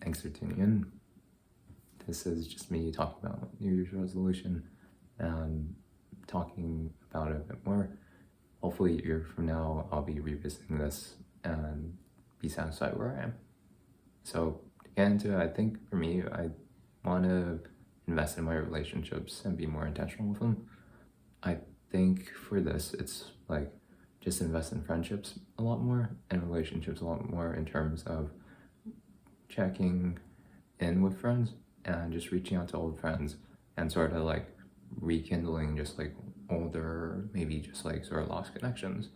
Thanks for tuning in. This is just me talking about New Year's resolution and talking about it a bit more. Hopefully a year from now, I'll be revisiting this and be satisfied where I am. So to get into it, I think for me, I want to invest in my relationships and be more intentional with them. I think for this, it's like just invest in friendships a lot more and relationships a lot more in terms of checking in with friends and just reaching out to old friends and sort of like rekindling just like older, maybe just like sort of lost connections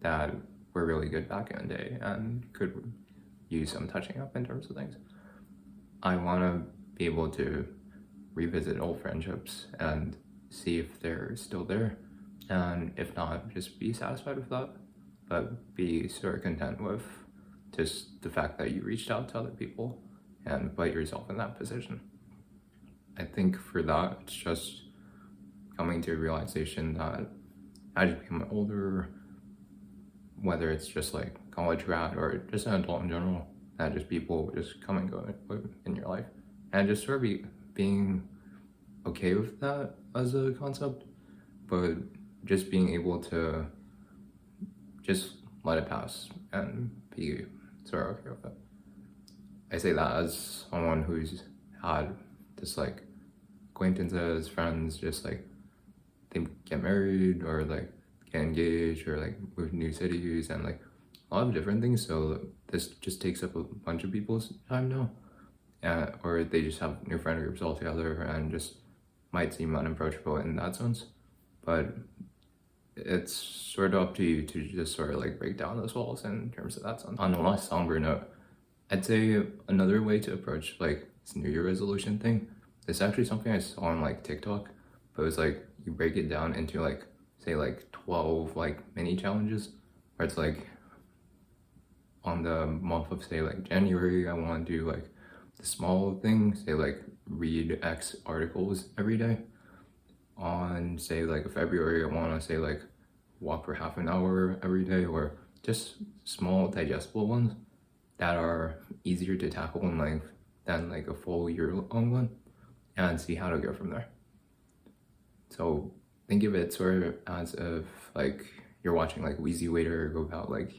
that were really good back in the day and could use some touching up in terms of things. I want to be able to revisit old friendships and see if they're still there, and if not, just be satisfied with that, but be sort of content with just the fact that you reached out to other people and put yourself in that position. I think for that, it's just coming to a realization that as you become older, whether it's just like college grad or just an adult in general, that just people just come and go in your life, and just sort of being okay with that as a concept, but just being able to just let it pass and be sort of okay with it. I say that as someone who's had this like acquaintances, friends, just like they get married or like get engaged or like move to new cities and like a lot of different things. So this just takes up a bunch of people's time now, or they just have new friend groups all together and just might seem unapproachable in that sense. But it's sort of up to you to just sort of like break down those walls in terms of that sense. On a less somber note, I'd say another way to approach like this New Year resolution thing, it's actually something I saw on like TikTok, but it was like you break it down into like say like 12 like mini challenges, where it's like on the month of say like January, I want to do like the small thing, say like read X articles every day. On say like February, I want to say like walk for half an hour every day, or just small digestible ones that are easier to tackle in life than like a full year-long one, and see how to go from there. So think of it sort of as if like you're watching like Wheezy Waiter go about like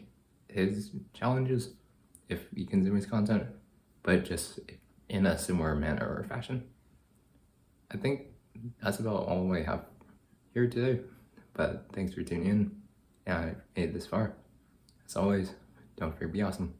his challenges if you consume his content, but just in a similar manner or fashion. I think that's about all I have here today, but thanks for tuning in and if you made it this far. As always, don't forget to be awesome.